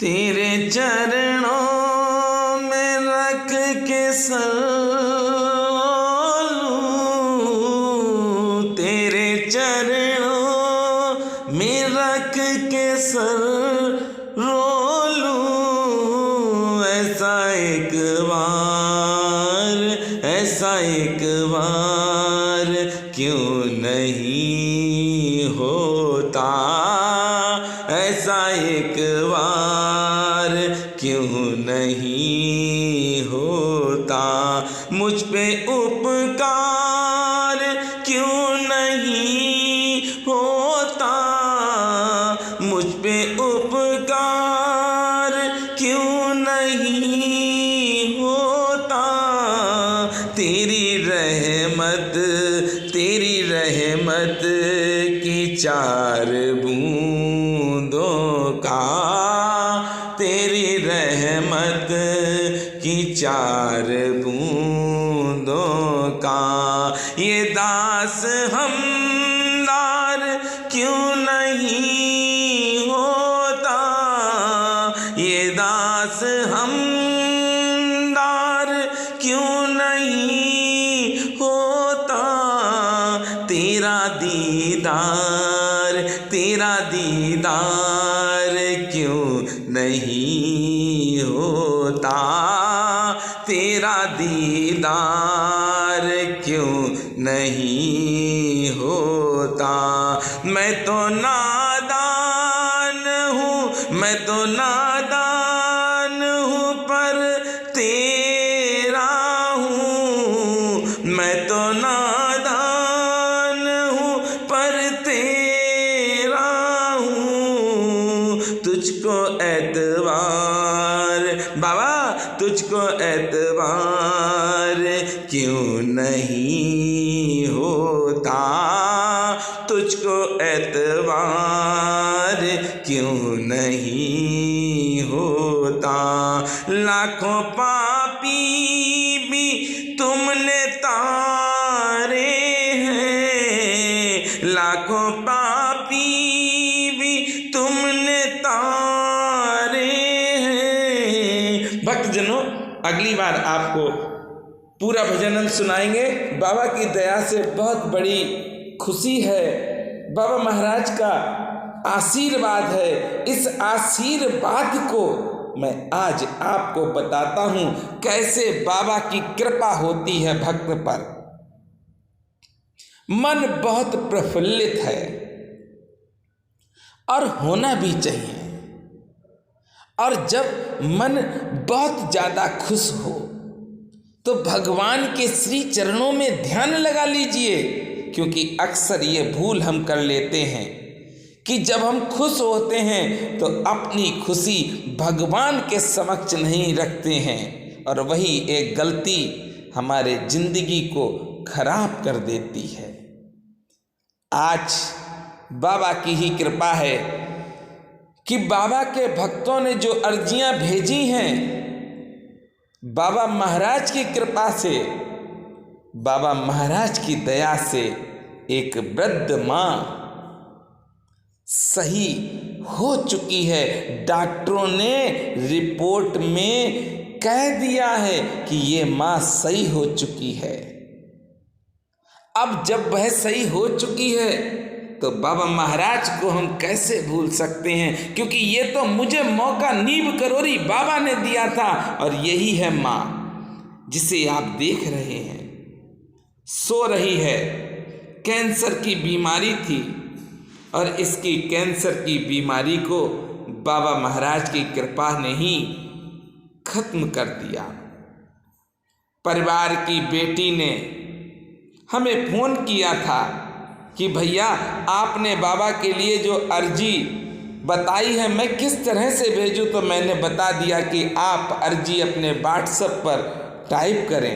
तेरे चरणों में रख के सर लूं, तेरे चरणों में रख के सर रो लूं। ऐसा एक बार क्यों नहीं होता, ऐसा एक बार क्यों नहीं होता। मुझ पे उपकार क्यों नहीं होता, मुझ पे उपकार क्यों नहीं होता। तेरी रहमत की चार बूंदों का, तेरी रहमत की चार बूंदों का ये दास हमदार क्यों नहीं होता, ये दास हमदार क्यों नहीं होता। तेरा दीदार क्यों नहीं होता, तेरा दीदार क्यों नहीं होता। मैं तो नादान हूँ पर तेरा हूँ, मैं तो नादान हूँ पर तेरा हूँ। तुझको एतबार बाबा, तुझको एतबार क्यों नहीं होता, तुझको एतबार क्यों नहीं होता। लाखों पापी भी तुमने तारे हैं, लाखों पापी भी तुमने तारे हैं। भक्तजनों, अगली बार आपको पूरा भजन हम सुनाएंगे। बाबा की दया से बहुत बड़ी खुशी है, बाबा महाराज का आशीर्वाद है। इस आशीर्वाद को मैं आज आपको बताता हूँ कैसे बाबा की कृपा होती है भक्त पर। मन बहुत प्रफुल्लित है और होना भी चाहिए। और जब मन बहुत ज़्यादा खुश हो तो भगवान के श्री चरणों में ध्यान लगा लीजिए, क्योंकि अक्सर ये भूल हम कर लेते हैं कि जब हम खुश होते हैं तो अपनी खुशी भगवान के समक्ष नहीं रखते हैं, और वही एक गलती हमारे जिंदगी को खराब कर देती है। आज बाबा की ही कृपा है कि बाबा के भक्तों ने जो अर्जियां भेजी हैं, बाबा महाराज की कृपा से, बाबा महाराज की दया से एक वृद्ध माँ सही हो चुकी है। डॉक्टरों ने रिपोर्ट में कह दिया है कि ये माँ सही हो चुकी है। अब जब वह सही हो चुकी है तो बाबा महाराज को हम कैसे भूल सकते हैं, क्योंकि ये तो मुझे मौका नीब करोरी बाबा ने दिया था। और यही है माँ जिसे आप देख रहे हैं, सो रही है। कैंसर की बीमारी थी और इसकी कैंसर की बीमारी को बाबा महाराज की कृपा ने ही खत्म कर दिया। परिवार की बेटी ने हमें फोन किया था कि भैया आपने बाबा के लिए जो अर्जी बताई है मैं किस तरह से भेजूं, तो मैंने बता दिया कि आप अर्जी अपने व्हाट्सएप पर टाइप करें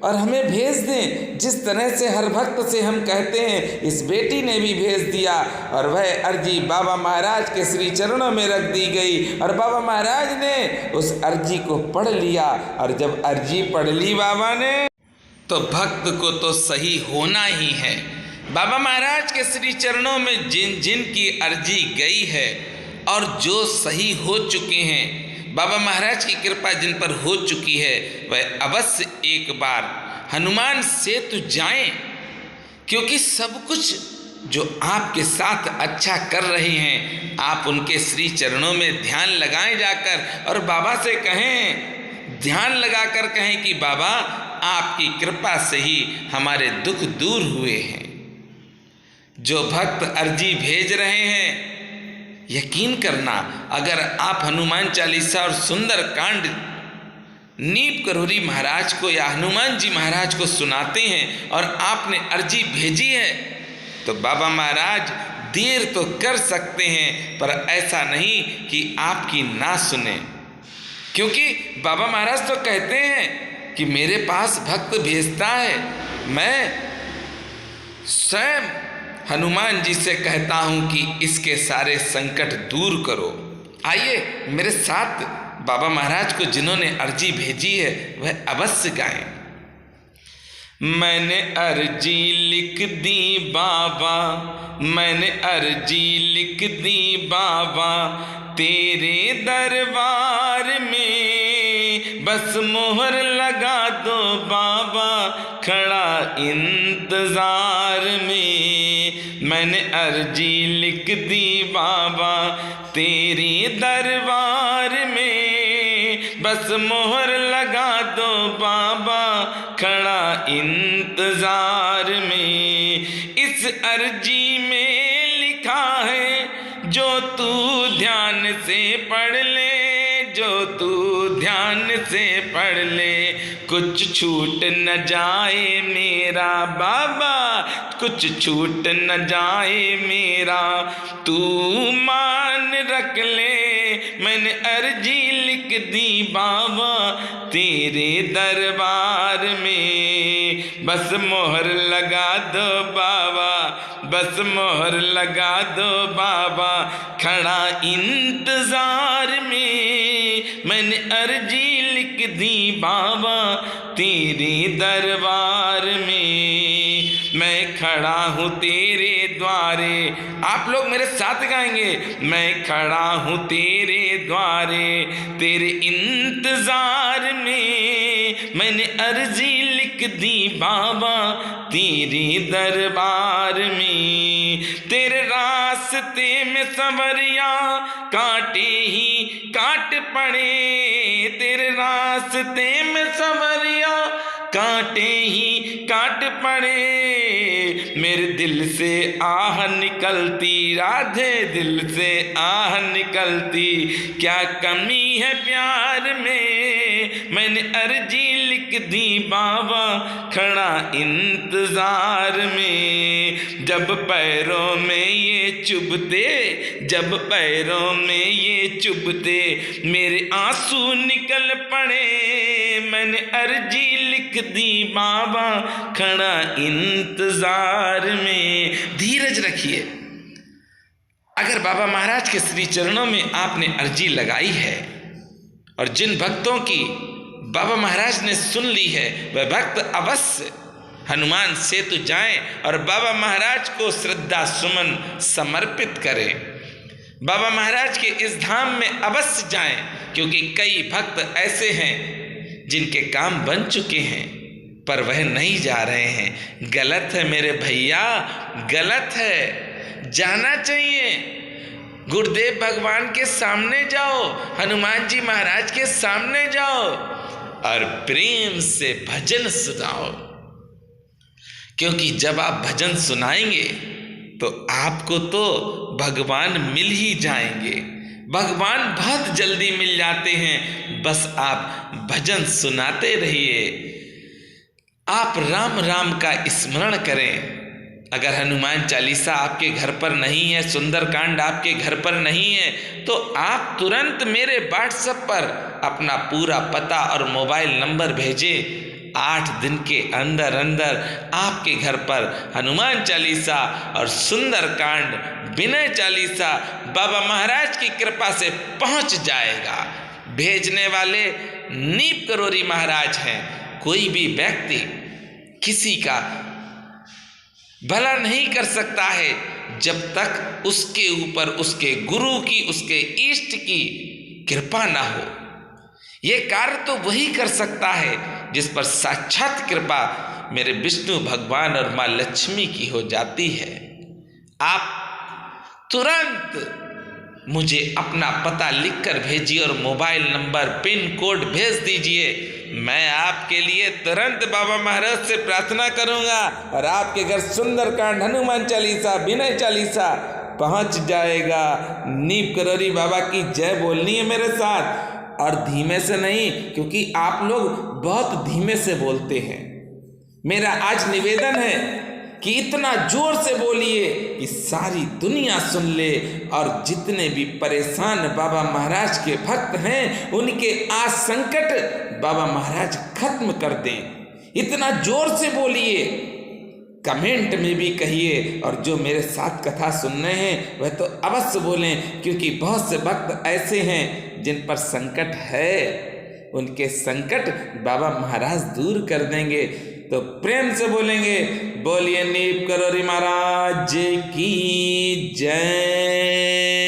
और हमें भेज दें। जिस तरह से हर भक्त से हम कहते हैं, इस बेटी ने भी भेज दिया और वह अर्जी बाबा महाराज के श्री चरणों में रख दी गई और बाबा महाराज ने उस अर्जी को पढ़ लिया। और जब अर्जी पढ़ ली बाबा ने, तो भक्त को तो सही होना ही है। बाबा महाराज के श्री चरणों में जिन जिन की अर्जी गई है और जो सही हो चुके हैं, बाबा महाराज की कृपा जिन पर हो चुकी है, वह अवश्य एक बार हनुमान सेतु जाएं, क्योंकि सब कुछ जो आपके साथ अच्छा कर रहे हैं, आप उनके श्री चरणों में ध्यान लगाएं जाकर, और बाबा से कहें, ध्यान लगाकर कहें कि बाबा आपकी कृपा से ही हमारे दुख दूर हुए हैं। जो भक्त अर्जी भेज रहे हैं, यकीन करना, अगर आप हनुमान चालीसा और सुंदर कांड नीप करोरी महाराज को या हनुमान जी महाराज को सुनाते हैं और आपने अर्जी भेजी है, तो बाबा महाराज देर तो कर सकते हैं, पर ऐसा नहीं कि आपकी ना सुने। क्योंकि बाबा महाराज तो कहते हैं कि मेरे पास भक्त भेजता है, मैं स्वयं हनुमान जी से कहता हूं कि इसके सारे संकट दूर करो। आइए मेरे साथ बाबा महाराज को जिन्होंने अर्जी भेजी है वह अवश्य गाएं। मैंने अर्जी लिख दी बाबा, मैंने अर्जी लिख दी बाबा, तेरे दरबार में बस मोहर लगा दो बाबा, खड़ा इंतजार में। मैंने अर्जी लिख दी बाबा, तेरे दरबार में बस मोहर लगा दो बाबा, खड़ा इंतजार में। इस अर्जी में लिखा है जो तू ध्यान से पढ़ ले, जो तू ध्यान से पढ़ ले, कुछ छूट न जाए मेरा बाबा, कुछ छूट न जाए मेरा, तू मान रख ले। मैंने अर्जी लिख दी बाबा, तेरे दरबार में बस मोहर लगा दो बाबा, बस मोहर लगा दो बाबा, खड़ा इंतजार में। मैंने अर्जी लिख दी बाबा, तेरे दरबार में। मैं खड़ा हूँ तेरे द्वारे, आप लोग मेरे साथ गाएंगे। मैं खड़ा हूँ तेरे द्वारे, तेरे इंतजार में। मैंने अर्जी लिख दी बाबा, तेरे दरबार में। तेरे रास्ते में सवरिया कांटे ही काट पड़े, तेरे रास्ते में सवरिया कांटे ही काट पड़े। मेरे दिल से आह निकलती राधे, दिल से आह निकलती, क्या कमी है प्यार में। मैंने अर्जी लिख दी बाबा, खड़ा इंतजार में। जब पैरों में ये चुभते, जब पैरों में ये चुभते, मेरे आंसू निकल पड़े। मैंने अर्जी लिख दी बाबा, खड़ा इंतजार में। धीरज रखिए। अगर बाबा महाराज के श्री चरणों में आपने अर्जी लगाई है और जिन भक्तों की बाबा महाराज ने सुन ली है, वह भक्त अवश्य हनुमान सेतु जाएं और बाबा महाराज को श्रद्धा सुमन समर्पित करें। बाबा महाराज के इस धाम में अवश्य जाएं, क्योंकि कई भक्त ऐसे हैं जिनके काम बन चुके हैं पर वह नहीं जा रहे हैं। गलत है मेरे भैया, गलत है। जाना चाहिए। गुरुदेव भगवान के सामने जाओ, हनुमान जी महाराज के सामने जाओ और प्रेम से भजन सुनाओ, क्योंकि जब आप भजन सुनाएंगे तो आपको तो भगवान मिल ही जाएंगे। भगवान बहुत जल्दी मिल जाते हैं, बस आप भजन सुनाते रहिए। आप राम राम का स्मरण करें। अगर हनुमान चालीसा आपके घर पर नहीं है, सुंदरकांड आपके घर पर नहीं है, तो आप तुरंत मेरे व्हाट्सएप पर अपना पूरा पता और मोबाइल नंबर भेजें। 8 दिन के अंदर अंदर आपके घर पर हनुमान चालीसा और सुंदरकांड विनय चालीसा बाबा महाराज की कृपा से पहुंच जाएगा। भेजने वाले नीप करोरी महाराज हैं। कोई भी व्यक्ति किसी का भला नहीं कर सकता है जब तक उसके ऊपर उसके गुरु की, उसके इष्ट की कृपा ना हो। ये कार्य तो वही कर सकता है जिस पर साक्षात कृपा मेरे विष्णु भगवान और माँ लक्ष्मी की हो जाती है। आप तुरंत मुझे अपना पता लिखकर भेजिए और मोबाइल नंबर, पिन कोड भेज दीजिए। मैं आपके लिए तुरंत बाबा महाराज से प्रार्थना करूंगा और आपके घर सुंदरकांड, हनुमान चालीसा, विनय चालीसा पहुंच जाएगा। नीम करौरी बाबा की जय बोलनी है मेरे साथ, और धीमे से नहीं, क्योंकि आप लोग बहुत धीमे से बोलते हैं। मेरा आज निवेदन है कि इतना जोर से बोलिए कि सारी दुनिया सुन ले, और जितने भी परेशान बाबा महाराज के भक्त हैं उनके आज संकट बाबा महाराज खत्म कर दें। इतना जोर से बोलिए, कमेंट में भी कहिए, और जो मेरे साथ कथा सुन रहे हैं वह तो अवश्य बोलें, क्योंकि बहुत से भक्त ऐसे हैं जिन पर संकट है, उनके संकट बाबा महाराज दूर कर देंगे। तो प्रेम से बोलेंगे, बोलिए नीम करौरी महाराज की जय।